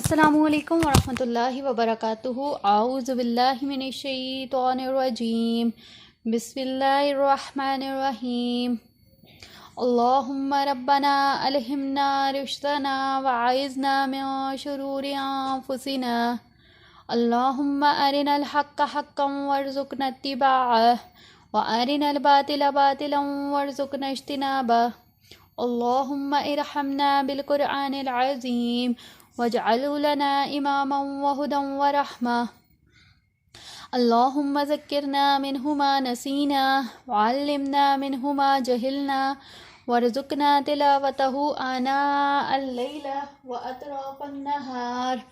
السلام علیکم ورحمۃ اللہ وبرکاتہ۔ اعوذ باللہ من الشیطان الرجیم، بسم اللہ الرحمن الرحیم۔ اللہم ربنا الہمنا رشدنا وعائذنا من شرور انفسنا، اللہم ارنا الحق حقا وارزقنا اتباعہ وارنا الباطل باطلا وارزقنا اجتنابہ، اللہم ارحمنا بالقرآن العظیم واجعله لنا اماما وهدى ورحمة، اللهم ذكرنا منه ما نسينا وعلمنا منه ما جهلنا وارزقنا تلاوته آناء الليل وأطراف النهار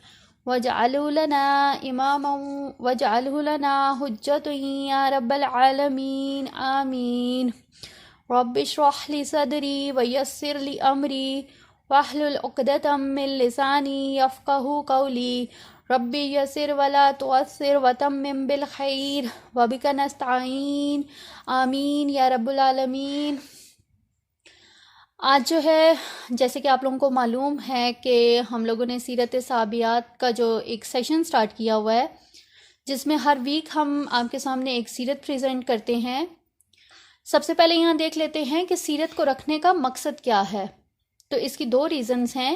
واجعله لنا اماما واجعله لنا حجة يا رب العالمين آمين۔ رب اشرح لي صدري ويسر لي أمري واحلل عقدة من لسانی یفقہوا قولی، ربی یسر ولا تعسر وتمم بالخیر وبک نستعین آمین یا رب العالمین۔ آج جو ہے جیسے کہ آپ لوگوں کو معلوم ہے کہ ہم لوگوں نے سیرت صحابیات کا جو ایک سیشن سٹارٹ کیا ہوا ہے، جس میں ہر ویک ہم آپ کے سامنے ایک سیرت پریزنٹ کرتے ہیں۔ سب سے پہلے یہاں دیکھ لیتے ہیں کہ سیرت کو رکھنے کا مقصد کیا ہے۔ تو اس کی دو ریزنز ہیں۔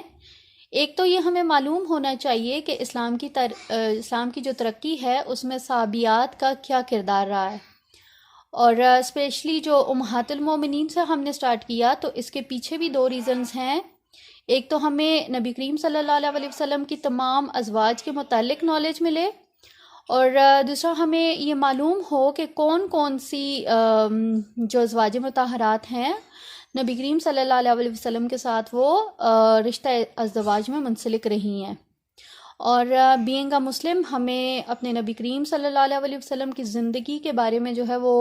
ایک تو یہ ہمیں معلوم ہونا چاہیے کہ اسلام کی جو ترقی ہے اس میں صحابیات کا کیا کردار رہا ہے، اور اسپیشلی جو امہات المومنین سے ہم نے سٹارٹ کیا تو اس کے پیچھے بھی دو ریزنز ہیں۔ ایک تو ہمیں نبی کریم صلی اللہ علیہ وسلم کی تمام ازواج کے متعلق نالج ملے، اور دوسرا ہمیں یہ معلوم ہو کہ کون کون سی جو ازواج مطہرات ہیں نبی کریم صلی اللہ علیہ وسلم کے ساتھ وہ رشتہ ازدواج میں منسلک رہی ہیں۔ اور بینگ اے مسلم ہمیں اپنے نبی کریم صلی اللہ علیہ وسلم کی زندگی کے بارے میں جو ہے وہ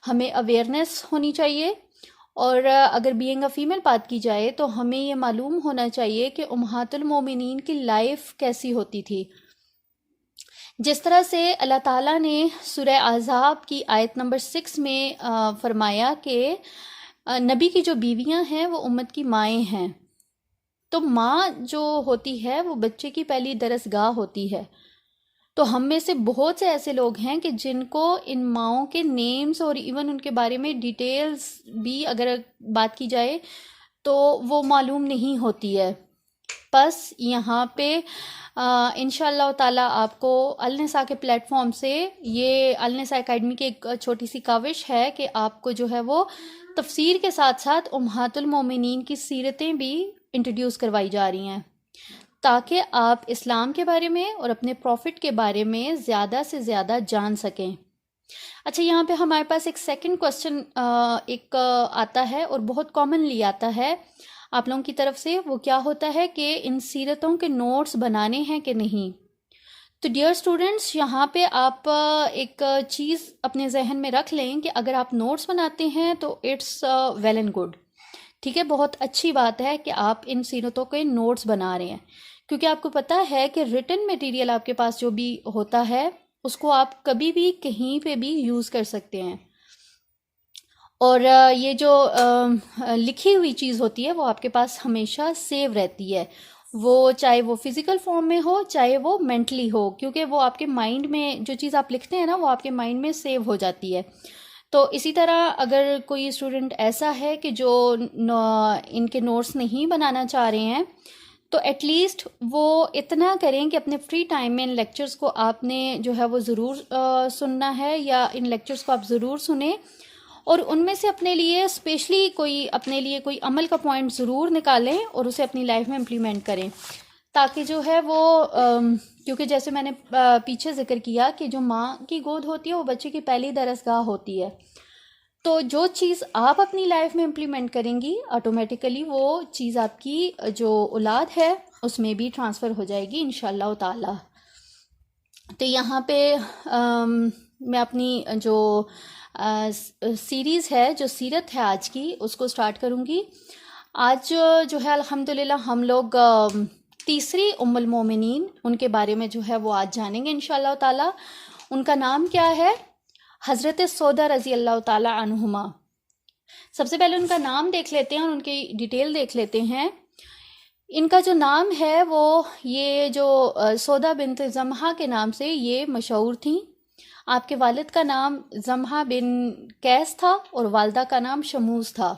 ہمیں اویئرنیس ہونی چاہیے، اور اگر بینگ اے فیمیل بات کی جائے تو ہمیں یہ معلوم ہونا چاہیے کہ امہات المومنین کی لائف کیسی ہوتی تھی۔ جس طرح سے اللہ تعالیٰ نے سورہ احزاب کی آیت نمبر 6 میں فرمایا کہ نبی کی جو بیویاں ہیں وہ امت کی مائیں ہیں، تو ماں جو ہوتی ہے وہ بچے کی پہلی درسگاہ ہوتی ہے۔ تو ہم میں سے بہت سے ایسے لوگ ہیں کہ جن کو ان ماؤں کے نیمز اور ایون ان کے بارے میں ڈیٹیلز بھی اگر بات کی جائے تو وہ معلوم نہیں ہوتی ہے۔ بس یہاں پہ انشاءاللہ تعالیٰ آپ کو النساء کے پلیٹ فارم سے، یہ النساء اکیڈمی کی ایک چھوٹی سی کاوش ہے کہ آپ کو جو ہے وہ تفسیر کے ساتھ ساتھ امہات المومنین کی سیرتیں بھی انٹروڈیوس کروائی جا رہی ہیں، تاکہ آپ اسلام کے بارے میں اور اپنے پروفٹ کے بارے میں زیادہ سے زیادہ جان سکیں۔ اچھا، یہاں پہ ہمارے پاس ایک سیکنڈ کوسچن ایک آتا ہے اور بہت کامنلی آتا ہے آپ لوگوں کی طرف سے، وہ کیا ہوتا ہے کہ ان سیرتوں کے نوٹس بنانے ہیں کہ نہیں۔ تو ڈیئر اسٹوڈنٹس، یہاں پہ آپ ایک چیز اپنے ذہن میں رکھ لیں کہ اگر آپ نوٹس بناتے ہیں تو اٹس ویل اینڈ گڈ، ٹھیک ہے، بہت اچھی بات ہے کہ آپ ان سیرتوں کے نوٹس بنا رہے ہیں، کیونکہ آپ کو پتہ ہے کہ ریٹن میٹیریل آپ کے پاس جو بھی ہوتا ہے اس کو آپ کبھی بھی کہیں پہ بھی یوز کر سکتے ہیں، اور یہ جو لکھی ہوئی چیز ہوتی ہے وہ آپ کے پاس ہمیشہ سیو رہتی ہے، وہ چاہے وہ فزیکل فارم میں ہو چاہے وہ مینٹلی ہو، کیونکہ وہ آپ کے مائنڈ میں جو چیز آپ لکھتے ہیں نا وہ آپ کے مائنڈ میں سیو ہو جاتی ہے۔ تو اسی طرح اگر کوئی اسٹوڈنٹ ایسا ہے کہ جو ان کے نوٹس نہیں بنانا چاہ رہے ہیں تو ایٹ لیسٹ وہ اتنا کریں کہ اپنے فری ٹائم میں ان لیکچرز کو آپ نے جو ہے وہ ضرور سننا ہے، یا ان لیکچرز کو آپ ضرور سنیں، اور ان میں سے اپنے لیے اسپیشلی کوئی عمل کا پوائنٹ ضرور نکالیں اور اسے اپنی لائف میں امپلیمنٹ کریں، تاکہ جو ہے وہ کیونکہ جیسے میں نے پیچھے ذکر کیا کہ جو ماں کی گود ہوتی ہے وہ بچے کی پہلی درسگاہ ہوتی ہے، تو جو چیز آپ اپنی لائف میں امپلیمنٹ کریں گی آٹومیٹیکلی وہ چیز آپ کی جو اولاد ہے اس میں بھی ٹرانسفر ہو جائے گی انشاءاللہ تعالی۔ تو یہاں پہ میں اپنی جو سیریز ہے، جو سیرت ہے آج کی، اس کو سٹارٹ کروں گی۔ آج جو ہے الحمدللہ ہم لوگ تیسری ام المومنین ان کے بارے میں جو ہے وہ آج جانیں گے انشاءاللہ تعالی۔ ان کا نام کیا ہے؟ حضرت سودا رضی اللہ تعالی عنہما۔ سب سے پہلے ان کا نام دیکھ لیتے ہیں اور ان کی ڈیٹیل دیکھ لیتے ہیں۔ ان کا جو نام ہے وہ یہ جو سودا بنت زمحہ کے نام سے یہ مشہور تھیں. آپ کے والد کا نام زمحہ بن قیس تھا اور والدہ کا نام شموس تھا.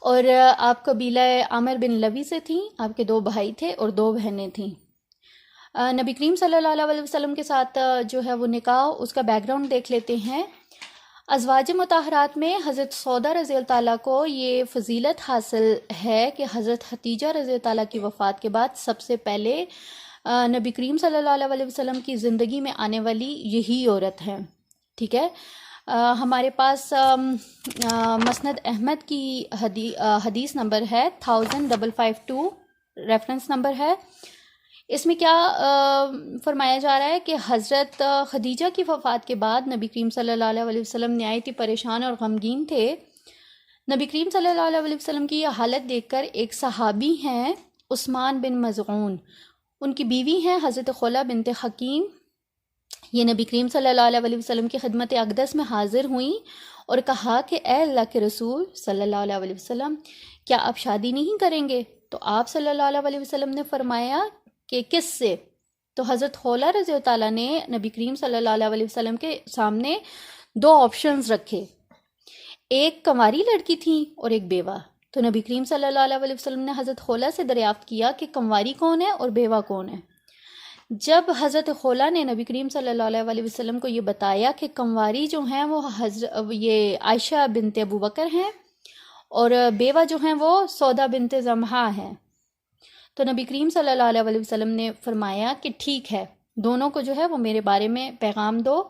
اور آپ قبیلہ عامر بن لوی سے تھیں. آپ کے 2 بھائی تھے اور 2 بہنیں تھیں. نبی کریم صلی اللہ علیہ وسلم کے ساتھ جو ہے وہ نکاح، اس کا بیک گراؤنڈ دیکھ لیتے ہیں. ازواج مطہرات میں حضرت سودا رضی اللہ تعالیٰ کو یہ فضیلت حاصل ہے کہ حضرت ختیجہ رضی اللہ تعالیٰ کی وفات کے بعد سب سے پہلے نبی کریم صلی اللہ علیہ وسلم کی زندگی میں آنے والی یہی عورت ہیں. ٹھیک ہے. ہمارے پاس مسند احمد کی حدیث نمبر ہے 1552، ریفرنس نمبر ہے. اس میں کیا فرمایا جا رہا ہے کہ حضرت خدیجہ کی وفات کے بعد نبی کریم صلی اللہ علیہ وسلم نہایت ہی پریشان اور غمگین تھے. نبی کریم صلی اللہ علیہ وسلم کی یہ حالت دیکھ کر ایک صحابی ہیں عثمان بن مظعون، ان کی بیوی ہیں حضرت خولہ بنت حکیم، یہ نبی کریم صلی اللہ علیہ وسلم کی خدمت اقدس میں حاضر ہوئیں اور کہا کہ اے اللہ کے رسول صلی اللہ علیہ وسلم، کیا آپ شادی نہیں کریں گے؟ تو آپ صلی اللہ علیہ وسلم نے فرمایا کہ کس سے؟ تو حضرت خولہ رضی اللہ تعالیٰ نے نبی کریم صلی اللہ علیہ وسلم کے سامنے 2 آپشنز رکھے. ایک کنواری لڑکی تھی اور ایک بیوہ. تو نبی کریم صلی اللہ علیہ وسلم نے حضرت خولہ سے دریافت کیا کہ کنواری کون ہے اور بیوہ کون ہے. جب حضرت خولہ نے نبی کریم صلی اللہ علیہ وسلم کو یہ بتایا کہ کنواری جو ہیں وہ یہ عائشہ بنت ابو بکر ہیں اور بیوہ جو ہیں وہ سودا بنت زمحہ ہیں، تو نبی کریم صلی اللہ علیہ وسلم نے فرمایا کہ ٹھیک ہے، دونوں کو جو ہے وہ میرے بارے میں پیغام دو.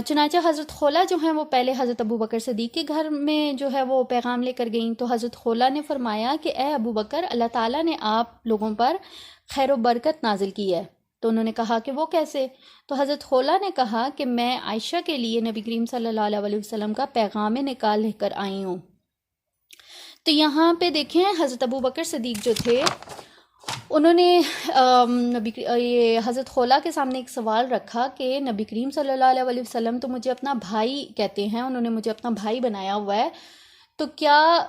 چنانچہ حضرت خولہ جو ہیں وہ پہلے حضرت ابو بکر صدیق کے گھر میں جو ہے وہ پیغام لے کر گئیں. تو حضرت خولہ نے فرمایا کہ اے ابو بکر، اللہ تعالیٰ نے آپ لوگوں پر خیر و برکت نازل کی ہے. تو انہوں نے کہا کہ وہ کیسے؟ تو حضرت خولہ نے کہا کہ میں عائشہ کے لیے نبی کریم صلی اللہ علیہ وسلم کا پیغام نکال لے کر آئی ہوں. تو یہاں پہ دیکھیں حضرت ابو بکر صدیق جو تھے انہوں نے یہ حضرت خولہ کے سامنے ایک سوال رکھا کہ نبی کریم صلی اللہ علیہ وسلم تو مجھے اپنا بھائی کہتے ہیں، انہوں نے مجھے اپنا بھائی بنایا ہوا ہے، تو کیا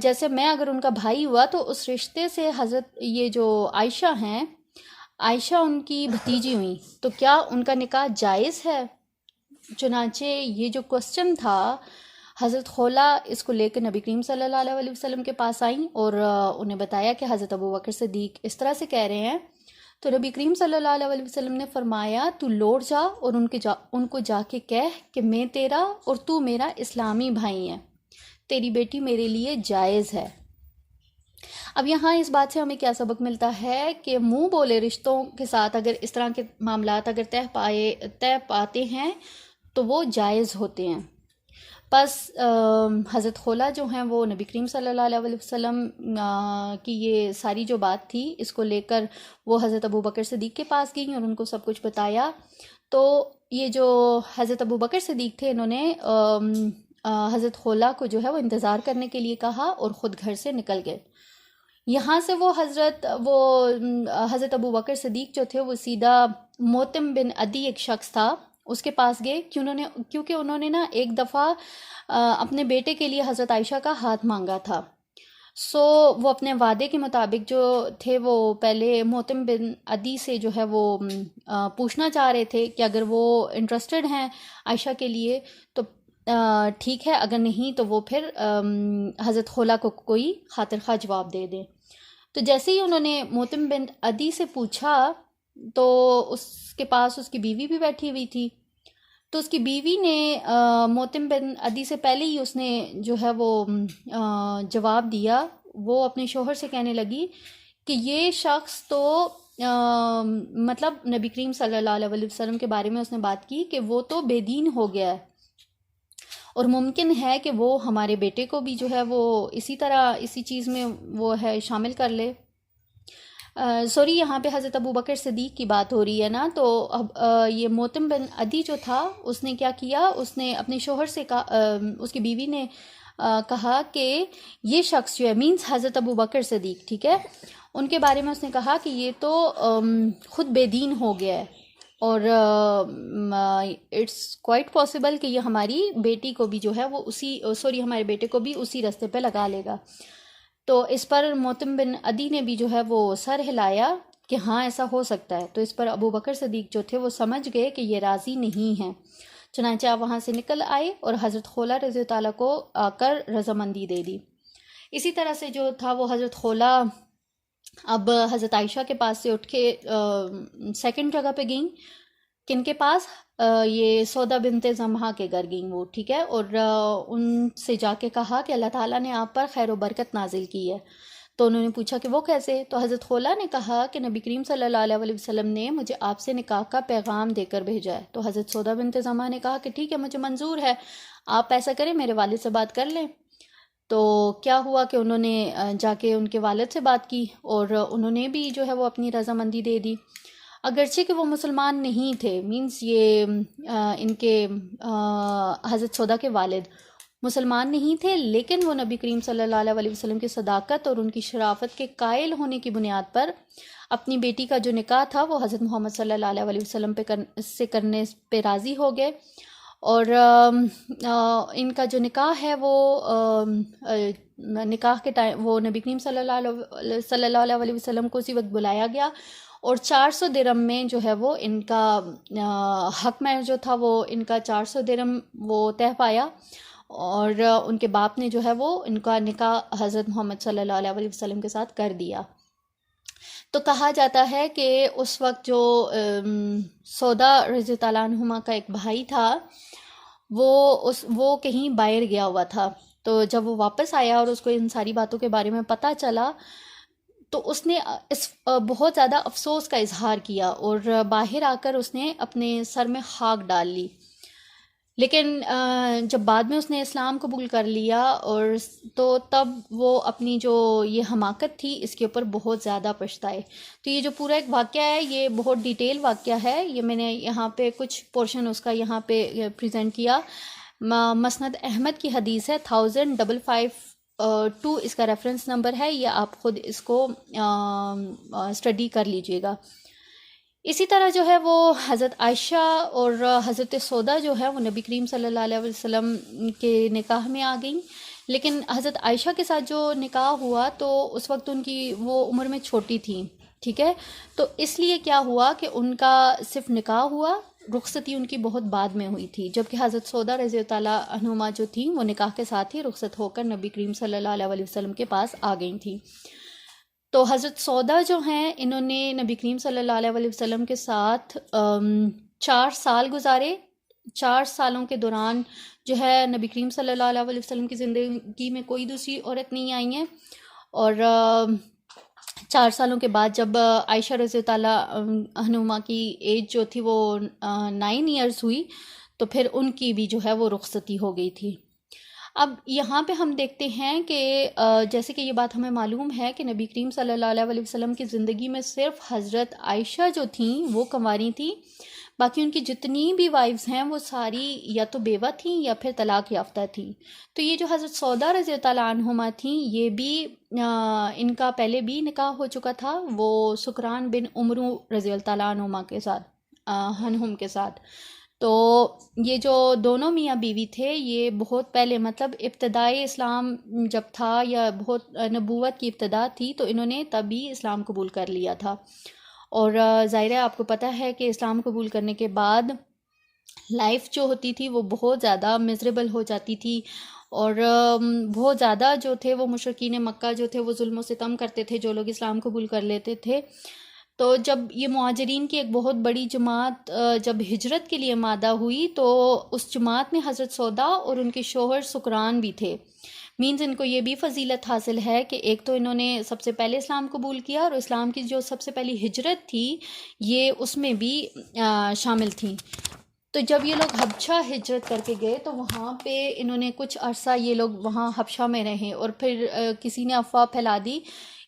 جیسے میں اگر ان کا بھائی ہوا تو اس رشتے سے حضرت یہ جو عائشہ ہیں، عائشہ ان کی بھتیجی ہوئی، تو کیا ان کا نکاح جائز ہے؟ چنانچہ یہ جو کوسچن تھا حضرت خولہ اس کو لے کے نبی کریم صلی اللہ علیہ وسلم کے پاس آئیں اور انہیں بتایا کہ حضرت ابو بکر صدیق اس طرح سے کہہ رہے ہیں. تو نبی کریم صلی اللہ علیہ وسلم نے فرمایا تو لوٹ جا اور ان کو جا کے کہہ کہ میں تیرا اور تو میرا اسلامی بھائی ہیں، تیری بیٹی میرے لیے جائز ہے. اب یہاں اس بات سے ہمیں کیا سبق ملتا ہے کہ منہ بولے رشتوں کے ساتھ اگر اس طرح کے معاملات اگر طے پاتے ہیں تو وہ جائز ہوتے ہیں. بس حضرت خولہ جو ہیں وہ نبی کریم صلی اللہ علیہ وسلم کی یہ ساری جو بات تھی اس کو لے کر وہ حضرت ابو بکر صدیق کے پاس گئیں اور ان کو سب کچھ بتایا. تو یہ جو حضرت ابو بکر صدیق تھے انہوں نے حضرت خولہ کو جو ہے وہ انتظار کرنے کے لیے کہا اور خود گھر سے نکل گئے. یہاں سے وہ حضرت ابو بکر صدیق جو تھے وہ سیدھا موتم بن عدی ایک شخص تھا اس کے پاس گئے کیونکہ انہوں نے نا ایک دفعہ اپنے بیٹے کے لیے حضرت عائشہ کا ہاتھ مانگا تھا. سو وہ اپنے وعدے کے مطابق جو تھے وہ پہلے موتم بن عدی سے جو ہے وہ پوچھنا چاہ رہے تھے کہ اگر وہ انٹرسٹڈ ہیں عائشہ کے لیے تو ٹھیک ہے، اگر نہیں تو وہ پھر حضرت خولہ کو کوئی خاطر خواہ جواب دے دیں. تو جیسے ہی انہوں نے موتم بن عدی سے پوچھا تو اس کے پاس اس کی بیوی بھی بیٹھی ہوئی تھی. تو اس کی بیوی نے موتم بن عدی سے پہلے ہی اس نے جو ہے وہ جواب دیا. وہ اپنے شوہر سے کہنے لگی کہ یہ شخص تو مطلب نبی کریم صلی اللہ علیہ وسلم کے بارے میں اس نے بات کی کہ وہ تو بے دین ہو گیا ہے اور ممکن ہے کہ وہ ہمارے بیٹے کو بھی جو ہے وہ اسی چیز میں وہ ہے شامل کر لے. سوری یہاں پہ حضرت ابو بکر صدیق کی بات ہو رہی ہے نا. تو اب یہ موتم بن عدی جو تھا اس نے کیا کیا، اس نے اپنے شوہر سے اس کی بیوی نے کہا کہ یہ شخص جو ہے مینس حضرت ابو بکر صدیق، ٹھیک ہے، ان کے بارے میں اس نے کہا کہ یہ تو خود بے دین ہو گیا ہے اور اٹس کوائٹ پاسبل کہ یہ ہماری بیٹی کو بھی جو ہے وہ ہمارے بیٹے کو بھی اسی راستے پہ لگا لے گا. تو اس پر موتم بن عدی نے بھی جو ہے وہ سر ہلایا کہ ہاں ایسا ہو سکتا ہے. تو اس پر ابو بکر صدیق جو تھے وہ سمجھ گئے کہ یہ راضی نہیں ہیں. چنانچہ آپ وہاں سے نکل آئے اور حضرت خولہ رضی اللہ تعالیٰ کو آ کر رضامندی دے دی. اسی طرح سے جو تھا وہ حضرت خولہ اب حضرت عائشہ کے پاس سے اٹھ کے سیکنڈ جگہ پہ گئیں. کن کے پاس؟ یہ سودا بنت زمحہ کے گھر گئیں وہ، ٹھیک ہے. اور ان سے جا کے کہا کہ اللہ تعالیٰ نے آپ پر خیر و برکت نازل کی ہے. تو انہوں نے پوچھا کہ وہ کیسے؟ تو حضرت خولہ نے کہا کہ نبی کریم صلی اللہ علیہ وسلم نے مجھے آپ سے نکاح کا پیغام دے کر بھیجا ہے. تو حضرت سودا بنت زمحہ نے کہا کہ ٹھیک ہے، مجھے منظور ہے، آپ ایسا کریں میرے والد سے بات کر لیں. تو کیا ہوا کہ انہوں نے جا کے ان کے والد سے بات کی اور انہوں نے بھی جو ہے وہ اپنی رضامندی دے دی. اگرچہ کہ وہ مسلمان نہیں تھے، مینس یہ ان کے حضرت سودا کے والد مسلمان نہیں تھے، لیکن وہ نبی کریم صلی اللہ علیہ وسلم کی صداقت اور ان کی شرافت کے قائل ہونے کی بنیاد پر اپنی بیٹی کا جو نکاح تھا وہ حضرت محمد صلی اللہ علیہ وسلم سے کرنے پہ راضی ہو گئے. اور ان کا جو نکاح ہے وہ نکاح کے ٹائم وہ نبی کریم صلی اللہ علیہ وسلم کو اسی وقت بلایا گیا اور 400 درم میں جو ہے وہ ان کا حق مہر جو تھا وہ ان کا 400 درم وہ طے پایا. اور ان کے باپ نے جو ہے وہ ان کا نکاح حضرت محمد صلی اللہ علیہ وسلم کے ساتھ کر دیا. تو کہا جاتا ہے کہ اس وقت جو سودا رضی اللہ عنہما کا ایک بھائی تھا وہ کہیں باہر گیا ہوا تھا. تو جب وہ واپس آیا اور اس کو ان ساری باتوں کے بارے میں پتہ چلا تو اس نے بہت زیادہ افسوس کا اظہار کیا اور باہر آ کر اس نے اپنے سر میں خاک ڈال لی. لیکن جب بعد میں اس نے اسلام قبول کر لیا اور تو تب وہ اپنی جو یہ حماقت تھی اس کے اوپر بہت زیادہ پچھتائے. تو یہ جو پورا ایک واقعہ ہے یہ بہت ڈیٹیل واقعہ ہے. یہ میں نے یہاں پہ کچھ پورشن اس کا یہاں پہ پریزنٹ کیا. مسند احمد کی حدیث ہے 1552 اس کا ریفرنس نمبر ہے. یہ آپ خود اس کو اسٹڈی کر لیجئے گا. اسی طرح جو ہے وہ حضرت عائشہ اور حضرت سودا جو ہے وہ نبی کریم صلی اللہ علیہ وسلم کے نکاح میں آ گئیں. لیکن حضرت عائشہ کے ساتھ جو نکاح ہوا تو اس وقت ان کی وہ عمر میں چھوٹی تھیں، ٹھیک ہے. تو اس لیے کیا ہوا کہ ان کا صرف نکاح ہوا، رخصتی ان کی بہت بعد میں ہوئی تھی. جبکہ حضرت سودا رضی اللہ عنہما جو تھیں وہ نکاح کے ساتھ ہی رخصت ہو کر نبی کریم صلی اللہ علیہ وسلم کے پاس آ گئی تھیں. تو حضرت سودا جو ہیں انہوں نے نبی کریم صلی اللہ علیہ وسلم کے ساتھ 4 سال گزارے. 4 سالوں کے دوران جو ہے نبی کریم صلی اللہ علیہ وسلم کی زندگی میں کوئی دوسری عورت نہیں آئی ہیں. اور 4 سالوں کے بعد جب عائشہ رضی اللہ عنہما کی ایج جو تھی وہ 9 ایئرز ہوئی تو پھر ان کی بھی جو ہے وہ رخصتی ہو گئی تھی. اب یہاں پہ ہم دیکھتے ہیں کہ جیسے کہ یہ بات ہمیں معلوم ہے کہ نبی کریم صلی اللہ علیہ وسلم کی زندگی میں صرف حضرت عائشہ جو تھیں وہ کنواری تھیں. باقی ان کی جتنی بھی وائفز ہیں وہ ساری یا تو بیوہ تھیں یا پھر طلاق یافتہ تھیں. تو یہ جو حضرت سودا رضی اللہ عنہما تھیں یہ بھی ان کا پہلے بھی نکاح ہو چکا تھا، وہ سکران بن عمرو رضی اللہ عنہما کے ساتھ. تو یہ جو دونوں میاں بیوی تھے یہ بہت پہلے مطلب ابتدائی اسلام جب تھا یا بہت نبوت کی ابتدا تھی تو انہوں نے تبھی اسلام قبول کر لیا تھا. اور ظاہر ہے آپ کو پتہ ہے کہ اسلام قبول کرنے کے بعد لائف جو ہوتی تھی وہ بہت زیادہ میزریبل ہو جاتی تھی اور بہت زیادہ جو تھے وہ مشرکین مکہ جو تھے وہ ظلم و ستم کرتے تھے جو لوگ اسلام قبول کر لیتے تھے. تو جب یہ مہاجرین کی ایک بہت بڑی جماعت جب ہجرت کے لیے آمادہ ہوئی تو اس جماعت میں حضرت سودا اور ان کے شوہر سکران بھی تھے. مینز ان کو یہ بھی فضیلت حاصل ہے کہ ایک تو انہوں نے سب سے پہلے اسلام قبول کیا اور اسلام کی جو سب سے پہلی ہجرت تھی یہ اس میں بھی شامل تھیں. تو جب یہ لوگ حبشہ ہجرت کر کے گئے تو وہاں پہ انہوں نے کچھ عرصہ یہ لوگ وہاں حبشہ میں رہے اور پھر کسی نے افواہ پھیلا دی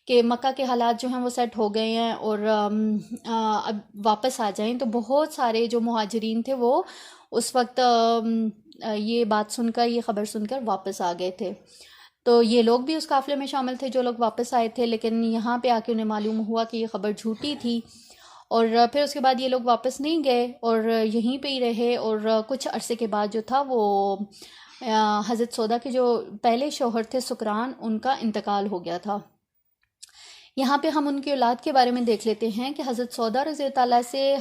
کہ مکہ کے حالات جو ہیں وہ سیٹ ہو گئے ہیں اور اب واپس آ جائیں. تو بہت سارے جو مہاجرین تھے وہ اس وقت یہ بات سن کر یہ خبر سن کر واپس آ گئے تھے. تو یہ لوگ بھی اس قافلے میں شامل تھے جو لوگ واپس آئے تھے، لیکن یہاں پہ آ کے انہیں معلوم ہوا کہ یہ خبر جھوٹی تھی اور پھر اس کے بعد یہ لوگ واپس نہیں گئے اور یہیں پہ ہی رہے. اور کچھ عرصے کے بعد جو تھا وہ حضرت سودا کے جو پہلے شوہر تھے سکران، ان کا انتقال ہو گیا تھا۔ یہاں پہ ہم ان کی اولاد کے بارے میں دیکھ لیتے ہیں کہ حضرت سودا رضی اللہ تعالیٰ سے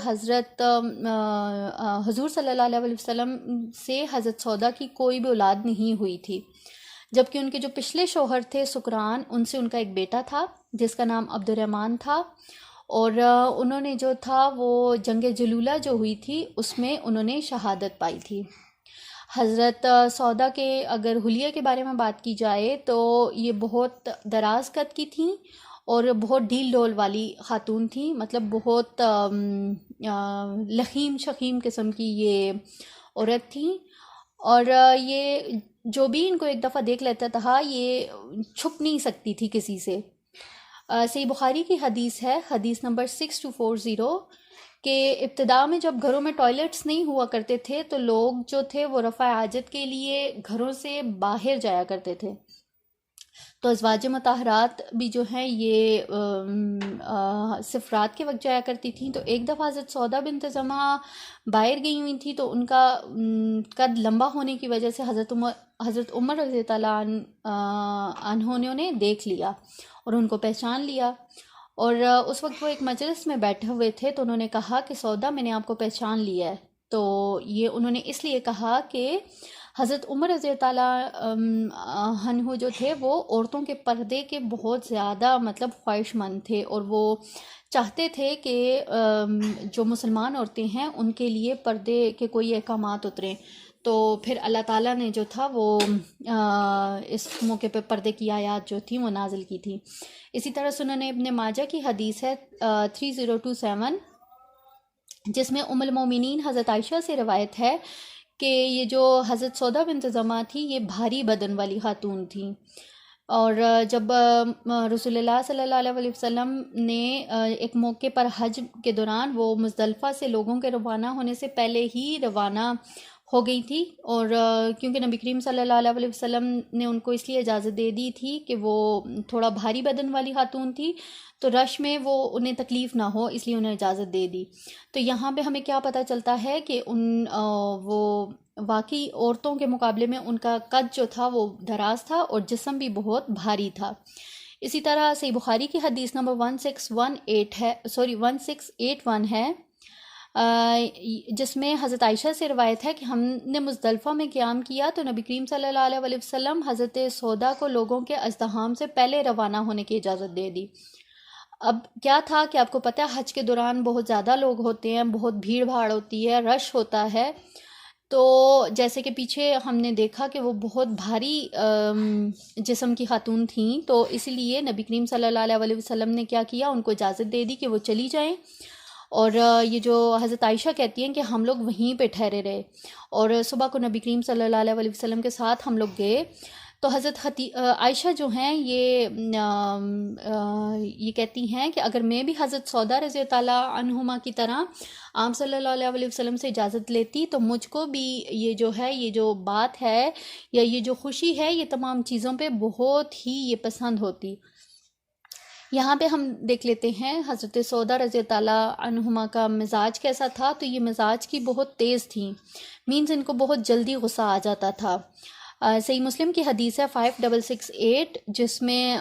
حضور صلی اللہ علیہ وسلم سے حضرت سودا کی کوئی بھی اولاد نہیں ہوئی تھی، جبکہ ان کے جو پچھلے شوہر تھے سکران، ان سے ان کا ایک بیٹا تھا جس کا نام عبد الرحمن تھا، اور انہوں نے جو تھا وہ جنگ جلولہ جو ہوئی تھی اس میں انہوں نے شہادت پائی تھی۔ حضرت سودا کے اگر حلیہ کے بارے میں بات کی جائے تو یہ بہت دراز قد کی تھیں اور بہت ڈھیل ڈھول والی خاتون تھیں، مطلب بہت لخیم شخیم قسم کی یہ عورت تھیں، اور یہ جو بھی ان کو ایک دفعہ دیکھ لیتا تھا یہ چھپ نہیں سکتی تھی کسی سے۔ صحیح بخاری کی حدیث ہے، حدیث نمبر 6240، کہ ابتدا میں جب گھروں میں ٹوائلٹس نہیں ہوا کرتے تھے تو لوگ جو تھے وہ رفع حاجت کے لیے گھروں سے باہر جایا کرتے تھے، تو ازواج مطہرات بھی جو ہیں یہ صرف رات کے وقت جایا کرتی تھیں۔ تو ایک دفعہ حضرت سودا بنت زمعہ باہر گئی ہوئی تھیں، تو ان کا قد لمبا ہونے کی وجہ سے حضرت عمر رضی اللہ عنہ نے دیکھ لیا اور ان کو پہچان لیا، اور اس وقت وہ ایک مجلس میں بیٹھے ہوئے تھے، تو انہوں نے کہا کہ سودا میں نے آپ کو پہچان لیا ہے۔ تو یہ انہوں نے اس لیے کہا کہ حضرت عمر رضی اللہ عنہ جو تھے وہ عورتوں کے پردے کے بہت زیادہ مطلب خواہش مند تھے، اور وہ چاہتے تھے کہ جو مسلمان عورتیں ہیں ان کے لیے پردے کے کوئی احکامات اتریں، تو پھر اللہ تعالیٰ نے جو تھا وہ اس موقع پہ پردے کی آیات جو تھیں وہ نازل کی تھی۔ اسی طرح سنن ابن ماجہ کی حدیث ہے 3027، جس میں ام المومنین حضرت عائشہ سے روایت ہے کہ یہ جو حضرت سودا بنت زمعہ تھی یہ بھاری بدن والی خاتون تھیں، اور جب رسول اللہ صلی اللہ علیہ وسلم نے ایک موقع پر حج کے دوران وہ مزدلفہ سے لوگوں کے روانہ ہونے سے پہلے ہی روانہ ہو گئی تھی، اور کیونکہ نبی کریم صلی اللہ علیہ وسلم نے ان کو اس لیے اجازت دے دی تھی کہ وہ تھوڑا بھاری بدن والی خاتون تھی، تو رش میں وہ انہیں تکلیف نہ ہو، اس لیے انہیں اجازت دے دی۔ تو یہاں پہ ہمیں کیا پتہ چلتا ہے کہ وہ واقعی عورتوں کے مقابلے میں ان کا قد جو تھا وہ دراز تھا اور جسم بھی بہت بھاری تھا۔ اسی طرح صحیح بخاری کی حدیث نمبر 1681 ہے، جس میں حضرت عائشہ سے روایت ہے کہ ہم نے مزدلفہ میں قیام کیا تو نبی کریم صلی اللہ علیہ وسلم حضرت سودا کو لوگوں کے ازدحام سے پہلے روانہ ہونے کی اجازت دے دی۔ اب کیا تھا کہ آپ کو پتہ ہے حج کے دوران بہت زیادہ لوگ ہوتے ہیں، بہت بھیڑ بھاڑ ہوتی ہے، رش ہوتا ہے، تو جیسے کہ پیچھے ہم نے دیکھا کہ وہ بہت بھاری جسم کی خاتون تھیں، تو اسی لیے نبی کریم صلی اللہ علیہ وسلم نے کیا کیا، ان کو اجازت دے دی کہ وہ چلی جائیں، اور یہ جو حضرت عائشہ کہتی ہیں کہ ہم لوگ وہیں پہ ٹھہرے رہے، اور صبح کو نبی کریم صلی اللہ علیہ وسلم کے ساتھ ہم لوگ گئے، تو حضرت عائشہ جو ہیں یہ کہتی ہیں کہ اگر میں بھی حضرت سودا رضی اللہ عنہما کی طرح آپ صلی اللہ علیہ وسلم سے اجازت لیتی تو مجھ کو بھی یہ جو ہے، یہ جو بات ہے یا یہ جو خوشی ہے، یہ تمام چیزوں پہ بہت ہی یہ پسند ہوتی۔ یہاں پہ ہم دیکھ لیتے ہیں حضرت سودا رضی اللہ عنہما کا مزاج کیسا تھا، تو یہ مزاج کی بہت تیز تھیں، مینز ان کو بہت جلدی غصہ آ جاتا تھا۔ صحیح مسلم کی حدیث ہے 5668، جس میں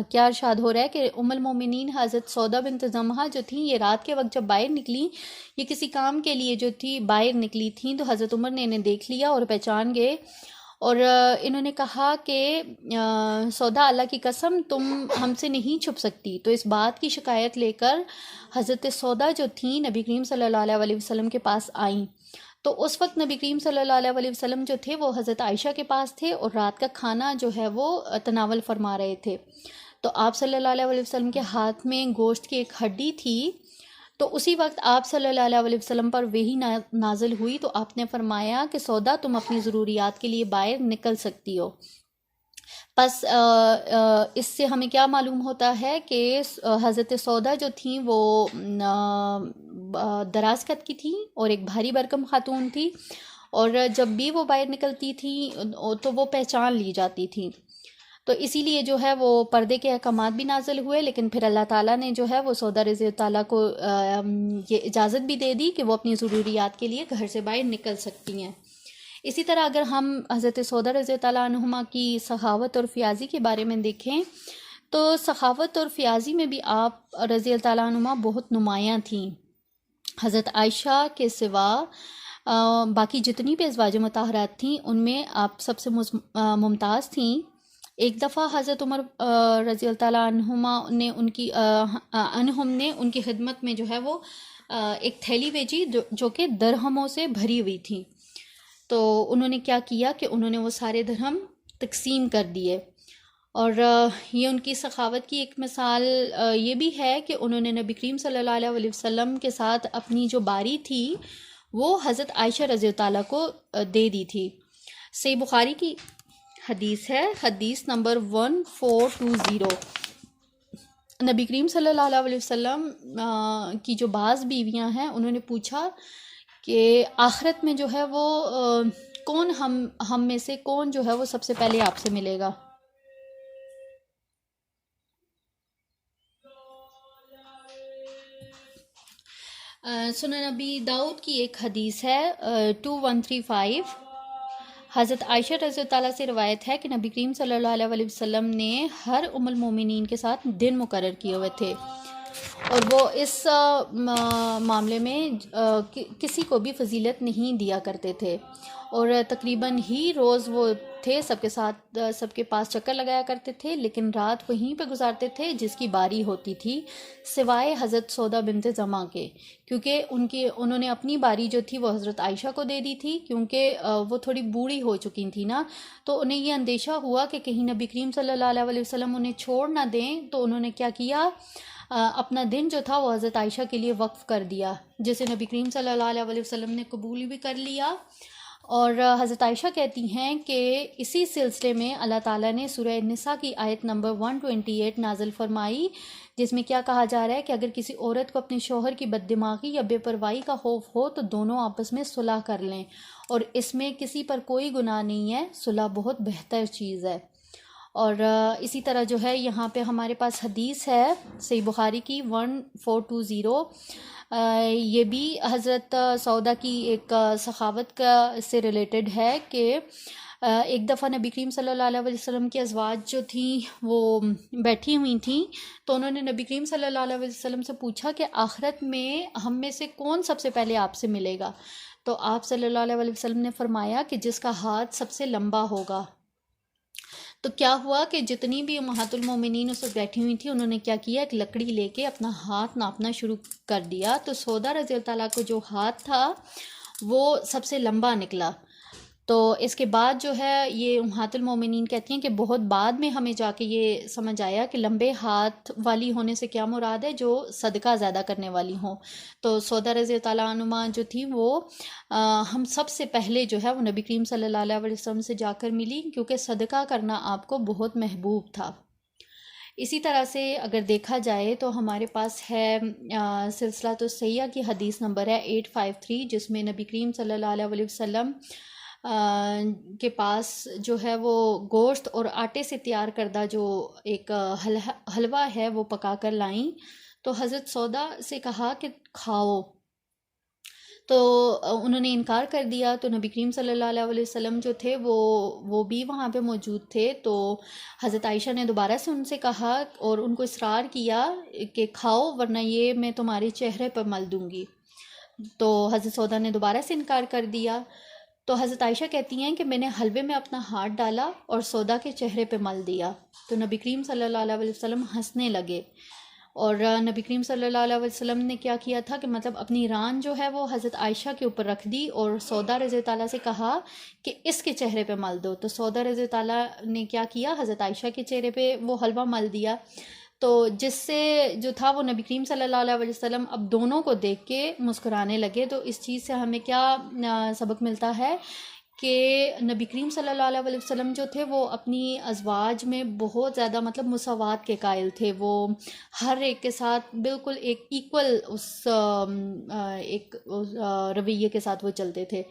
کیا ارشاد ہو رہا ہے کہ ام المومنین حضرت سودا بنت زمعہ جو تھیں یہ رات کے وقت جب باہر نکلی، یہ کسی کام کے لیے جو تھی باہر نکلی تھیں، تو حضرت عمر نے انہیں دیکھ لیا اور پہچان گئے، اور انہوں نے کہا کہ سودا اللہ کی قسم تم ہم سے نہیں چھپ سکتی، تو اس بات کی شکایت لے کر حضرت سودا جو تھیں نبی کریم صلی اللہ علیہ وسلم کے پاس آئیں، تو اس وقت نبی کریم صلی اللہ علیہ وسلم جو تھے وہ حضرت عائشہ کے پاس تھے اور رات کا کھانا جو ہے وہ تناول فرما رہے تھے، تو آپ صلی اللہ علیہ وسلم کے ہاتھ میں گوشت کی ایک ہڈی تھی، تو اسی وقت آپ صلی اللہ علیہ وسلم پر وحی نازل ہوئی، تو آپ نے فرمایا کہ سودا تم اپنی ضروریات کے لیے باہر نکل سکتی ہو۔ پس اس سے ہمیں کیا معلوم ہوتا ہے کہ حضرت سودا جو تھیں وہ دراز قد کی تھیں اور ایک بھاری بھرکم خاتون تھی، اور جب بھی وہ باہر نکلتی تھیں تو وہ پہچان لی جاتی تھیں، تو اسی لیے جو ہے وہ پردے کے احکامات بھی نازل ہوئے، لیکن پھر اللہ تعالیٰ نے جو ہے وہ سودا رضی اللہ کو یہ اجازت بھی دے دی کہ وہ اپنی ضروریات کے لیے گھر سے باہر نکل سکتی ہیں۔ اسی طرح اگر ہم حضرت سودا رضی تعالیٰ عنہما کی سخاوت اور فیاضی کے بارے میں دیکھیں تو سخاوت اور فیاضی میں بھی آپ رضی تعالیٰ عنہما بہت نمایاں تھیں۔ حضرت عائشہ کے سوا باقی جتنی بھی ازواج مطہرات تھیں ان میں آپ سب سے ممتاز تھیں۔ ایک دفعہ حضرت عمر رضی اللہ تعالیٰ عنہما نے ان کی خدمت میں جو ہے وہ ایک تھیلی بھیجی جو کہ درہموں سے بھری ہوئی تھی۔ تو انہوں نے کیا کیا کہ انہوں نے وہ سارے درہم تقسیم کر دیے، اور یہ ان کی سخاوت کی ایک مثال یہ بھی ہے کہ انہوں نے نبی کریم صلی اللہ علیہ وسلم کے ساتھ اپنی جو باری تھی وہ حضرت عائشہ رضی تعالیٰ کو دے دی تھی۔ صحیح بخاری کی حدیث ہے، حدیث نمبر 1420۔ نبی کریم صلی اللہ علیہ وسلم کی جو بعض بیویاں ہیں انہوں نے پوچھا کہ آخرت میں جو ہے وہ کون ہم میں سے کون جو ہے وہ سب سے پہلے آپ سے ملے گا؟ سنن نبی داؤد کی ایک حدیث ہے 2135۔ حضرت عائشہ رضی اللہ تعالیٰ سے روایت ہے کہ نبی کریم صلی اللہ علیہ وسلم نے ہر ام المومنین کے ساتھ دن مقرر کیے ہوئے تھے، اور وہ اس معاملے میں کسی کو بھی فضیلت نہیں دیا کرتے تھے، اور تقریباً ہی روز وہ تھے سب کے ساتھ سب کے پاس چکر لگایا کرتے تھے، لیکن رات وہیں پہ گزارتے تھے جس کی باری ہوتی تھی، سوائے حضرت سودا بنت زمعہ کے، کیونکہ انہوں نے اپنی باری جو تھی وہ حضرت عائشہ کو دے دی تھی، کیونکہ وہ تھوڑی بوڑھی ہو چکی تھی نا، تو انہیں یہ اندیشہ ہوا کہ کہیں نبی کریم صلی اللہ علیہ وسلم انہیں چھوڑ نہ دیں، تو انہوں نے کیا کیا، اپنا دن جو تھا وہ حضرت عائشہ کے لیے وقف کر دیا، جسے نبی کریم صلی اللہ علیہ وسلم نے قبول بھی کر لیا۔ اور حضرت عائشہ کہتی ہیں کہ اسی سلسلے میں اللہ تعالیٰ نے سورہ النساء کی آیت نمبر 128 نازل فرمائی، جس میں کیا کہا جا رہا ہے کہ اگر کسی عورت کو اپنے شوہر کی بد دماغی یا بے پرواہی کا خوف ہو تو دونوں آپس میں صلح کر لیں، اور اس میں کسی پر کوئی گناہ نہیں ہے، صلح بہت بہتر چیز ہے۔ اور اسی طرح جو ہے یہاں پہ ہمارے پاس حدیث ہے صحیح بخاری کی 1420، یہ بھی حضرت سودا کی ایک سخاوت کا سے ریلیٹڈ ہے کہ ایک دفعہ نبی کریم صلی اللہ علیہ وسلم کی ازواج جو تھیں وہ بیٹھی ہوئی تھیں، تو انہوں نے نبی کریم صلی اللہ علیہ وسلم سے پوچھا کہ آخرت میں ہم میں سے کون سب سے پہلے آپ سے ملے گا؟ تو آپ صلی اللہ علیہ وسلم نے فرمایا کہ جس کا ہاتھ سب سے لمبا ہوگا۔ تو کیا ہوا کہ جتنی بھی امہات المومنین اس وقت بیٹھی ہوئی تھیں انہوں نے کیا کیا، ایک لکڑی لے کے اپنا ہاتھ ناپنا شروع کر دیا، تو سودا رضی اللہ تعالیٰ کو جو ہاتھ تھا وہ سب سے لمبا نکلا۔ تو اس کے بعد جو ہے یہ امہات المومنین کہتی ہیں کہ بہت بعد میں ہمیں جا کے یہ سمجھ آیا کہ لمبے ہاتھ والی ہونے سے کیا مراد ہے، جو صدقہ زیادہ کرنے والی ہوں۔ تو سودا رضی تعالیٰ عنہما جو تھی وہ ہم سب سے پہلے جو ہے وہ نبی کریم صلی اللہ علیہ وسلم سے جا کر ملی، کیونکہ صدقہ کرنا آپ کو بہت محبوب تھا۔ اسی طرح سے اگر دیکھا جائے تو ہمارے پاس ہے سلسلہ تو سیاح کی حدیث نمبر ہے 853، جس میں نبی کریم صلی اللہ علیہ وسلم کے پاس جو ہے وہ گوشت اور آٹے سے تیار کردہ جو ایک حلوہ ہے وہ پکا کر لائیں، تو حضرت سودا سے کہا کہ کھاؤ، تو انہوں نے انکار کر دیا، تو نبی کریم صلی اللہ علیہ وسلم جو تھے وہ بھی وہاں پہ موجود تھے، تو حضرت عائشہ نے دوبارہ سے ان سے کہا اور ان کو اصرار کیا کہ کھاؤ ورنہ یہ میں تمہارے چہرے پر مل دوں گی، تو حضرت سودا نے دوبارہ سے انکار کر دیا۔ تو حضرت عائشہ کہتی ہیں کہ میں نے حلوے میں اپنا ہاتھ ڈالا اور سودا کے چہرے پہ مل دیا، تو نبی کریم صلی اللہ علیہ وسلم ہنسنے لگے، اور نبی کریم صلی اللہ علیہ وسلم نے کیا تھا کہ مطلب اپنی ران جو ہے وہ حضرت عائشہ کے اوپر رکھ دی اور سودا رضی تعالیٰ سے کہا کہ اس کے چہرے پہ مل دو، تو سودا رضی تعالیٰ نے کیا حضرت عائشہ کے چہرے پہ وہ حلوہ مل دیا، تو جس سے جو تھا وہ نبی کریم صلی اللہ علیہ وسلم اب دونوں کو دیکھ کے مسکرانے لگے۔ تو اس چیز سے ہمیں کیا سبق ملتا ہے کہ نبی کریم صلی اللہ علیہ وسلم جو تھے وہ اپنی ازواج میں بہت زیادہ مطلب مساوات کے قائل تھے، وہ ہر ایک کے ساتھ بالکل ایک ایکول اس رویے کے ساتھ وہ چلتے تھے۔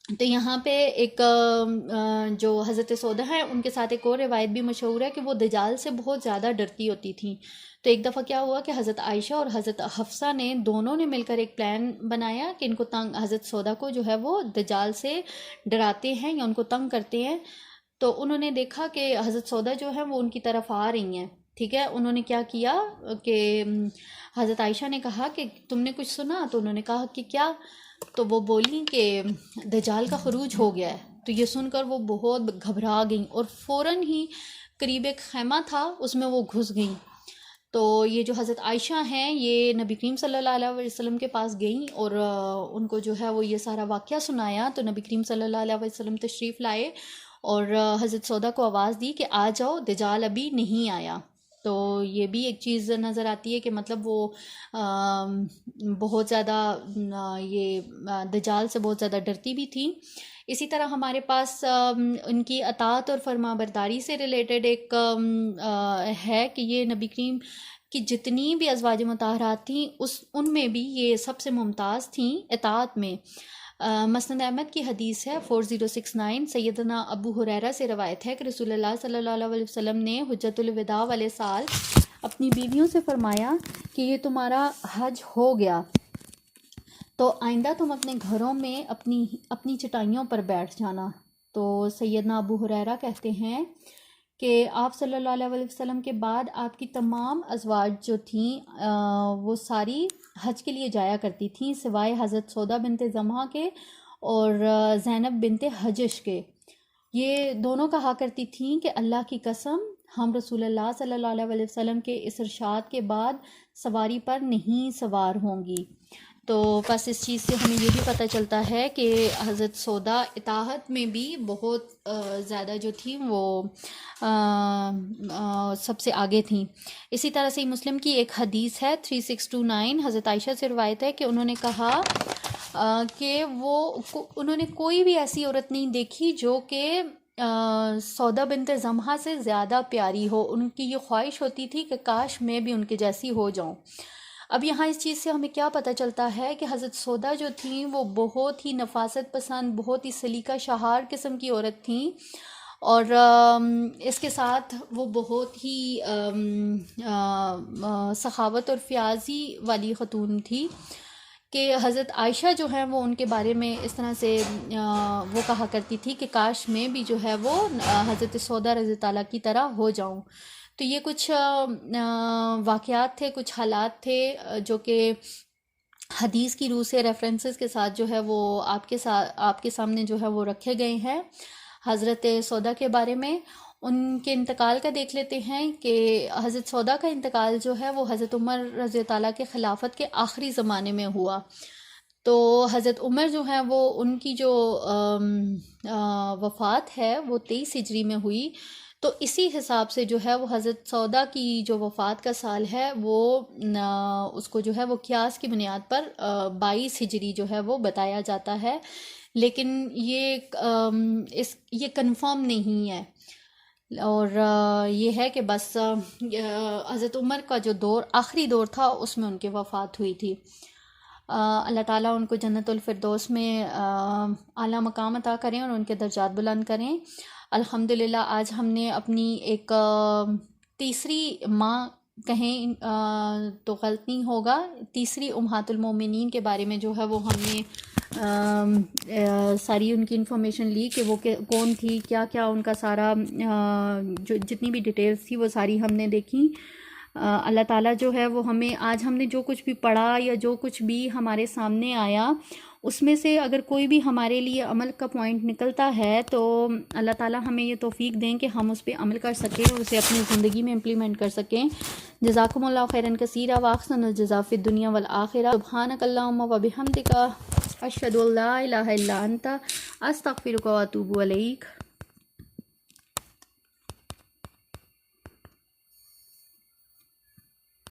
تو یہاں پہ ایک جو حضرت سودا ہے ان کے ساتھ ایک اور روایت بھی مشہور ہے کہ وہ دجال سے بہت زیادہ ڈرتی ہوتی تھیں. تو ایک دفعہ کیا ہوا کہ حضرت عائشہ اور حضرت حفصہ نے دونوں نے مل کر ایک پلان بنایا کہ ان کو حضرت سودا کو جو ہے وہ دجال سے ڈراتے ہیں یا ان کو تنگ کرتے ہیں. تو انہوں نے دیکھا کہ حضرت سودا جو ہے وہ ان کی طرف آ رہی ہیں. ٹھیک ہے، انہوں نے کیا کیا کہ حضرت عائشہ نے کہا کہ تم نے کچھ سنا؟ تو انہوں نے کہا کہ کیا؟ تو وہ بولی کہ دجال کا خروج ہو گیا ہے. تو یہ سن کر وہ بہت گھبرا گئیں اور فوراً ہی قریب ایک خیمہ تھا اس میں وہ گھس گئیں. تو یہ جو حضرت عائشہ ہیں یہ نبی کریم صلی اللہ علیہ وسلم کے پاس گئیں اور ان کو جو ہے وہ یہ سارا واقعہ سنایا. تو نبی کریم صلی اللہ علیہ وسلم تشریف لائے اور حضرت سودا کو آواز دی کہ آ جاؤ، دجال ابھی نہیں آیا. تو یہ بھی ایک چیز نظر آتی ہے کہ مطلب وہ بہت زیادہ یہ دجال سے بہت زیادہ ڈرتی بھی تھیں. اسی طرح ہمارے پاس ان کی اطاعت اور فرما برداری سے ریلیٹڈ ایک ہے کہ یہ نبی کریم کی جتنی بھی ازواج مطہرات تھیں ان میں بھی یہ سب سے ممتاز تھیں اطاعت میں. مسند احمد کی حدیث ہے 4069، سیدنا ابو ہریرہ سے روایت ہے کہ رسول اللہ صلی اللہ علیہ وسلم نے حجۃ الوداع والے سال اپنی بیویوں سے فرمایا کہ یہ تمہارا حج ہو گیا تو آئندہ تم اپنے گھروں میں اپنی چٹائیوں پر بیٹھ جانا. تو سیدنا ابو ہریرہ کہتے ہیں کہ آپ صلی اللہ علیہ وسلم کے بعد آپ کی تمام ازواج جو تھیں وہ ساری حج کے لیے جایا کرتی تھیں سوائے حضرت سودا بنت زمحہ کے اور زینب بنت حجش کے. یہ دونوں کہا کرتی تھیں کہ اللہ کی قسم ہم رسول اللہ صلی اللہ علیہ وسلم کے اس ارشاد کے بعد سواری پر نہیں سوار ہوں گی. تو بس اس چیز سے ہمیں یہ بھی پتہ چلتا ہے کہ حضرت سودا اطاعت میں بھی بہت زیادہ جو تھیں وہ سب سے آگے تھیں. اسی طرح سے مسلم کی ایک حدیث ہے 3629، حضرت عائشہ سے روایت ہے کہ انہوں نے کہا کہ انہوں نے کوئی بھی ایسی عورت نہیں دیکھی جو کہ سودا بنت زمحہ سے زیادہ پیاری ہو. ان کی یہ خواہش ہوتی تھی کہ کاش میں بھی ان کے جیسی ہو جاؤں. اب یہاں اس چیز سے ہمیں کیا پتہ چلتا ہے کہ حضرت سودا جو تھیں وہ بہت ہی نفاست پسند، بہت ہی سلیقہ شہار قسم کی عورت تھیں اور اس کے ساتھ وہ بہت ہی سخاوت اور فیاضی والی خاتون تھی کہ حضرت عائشہ جو ہے وہ ان کے بارے میں اس طرح سے وہ کہا کرتی تھی کہ کاش میں بھی جو ہے وہ حضرت سودا رضی اللہ کی طرح ہو جاؤں. تو یہ کچھ واقعات تھے، کچھ حالات تھے جو کہ حدیث کی روح سے ریفرنسز کے ساتھ جو ہے وہ آپ کے سامنے جو ہے وہ رکھے گئے ہیں. حضرت سودا کے بارے میں ان کے انتقال کا دیکھ لیتے ہیں کہ حضرت سودا کا انتقال جو ہے وہ حضرت عمر رضی اللہ کے خلافت کے آخری زمانے میں ہوا. تو حضرت عمر جو ہیں وہ ان کی جو وفات ہے وہ 23 ہجری میں ہوئی. تو اسی حساب سے جو ہے وہ حضرت سودا کی جو وفات کا سال ہے وہ اس کو جو ہے وہ قیاس کی بنیاد پر 22 ہجری جو ہے وہ بتایا جاتا ہے، لیکن یہ کنفرم نہیں ہے. اور یہ ہے کہ بس حضرت عمر کا جو آخری دور تھا اس میں ان کی وفات ہوئی تھی. اللہ تعالیٰ ان کو جنت الفردوس میں اعلیٰ مقام عطا کریں اور ان کے درجات بلند کریں. الحمدللہ آج ہم نے اپنی ایک تیسری ماں کہیں تو غلط نہیں ہوگا، تیسری امہات المومنین کے بارے میں جو ہے وہ ہم نے ساری ان کی انفارمیشن لی کہ وہ کون تھی، کیا کیا ان کا سارا جو جتنی بھی ڈیٹیلز تھی وہ ساری ہم نے دیکھی. اللہ تعالیٰ جو ہے وہ ہمیں آج ہم نے جو کچھ بھی پڑھا یا جو کچھ بھی ہمارے سامنے آیا اس میں سے اگر کوئی بھی ہمارے لیے عمل کا پوائنٹ نکلتا ہے تو اللہ تعالیٰ ہمیں یہ توفیق دیں کہ ہم اس پہ عمل کر سکیں اور اسے اپنی زندگی میں امپلیمنٹ کر سکیں. جزاکم اللہ خیرا کثیرا واحسن الجزاء فی الدنیا والآخرہ. سبحانک اللہم وبحمدک اشہد ان لا الہ الا انت استغفرک واتوب الیک.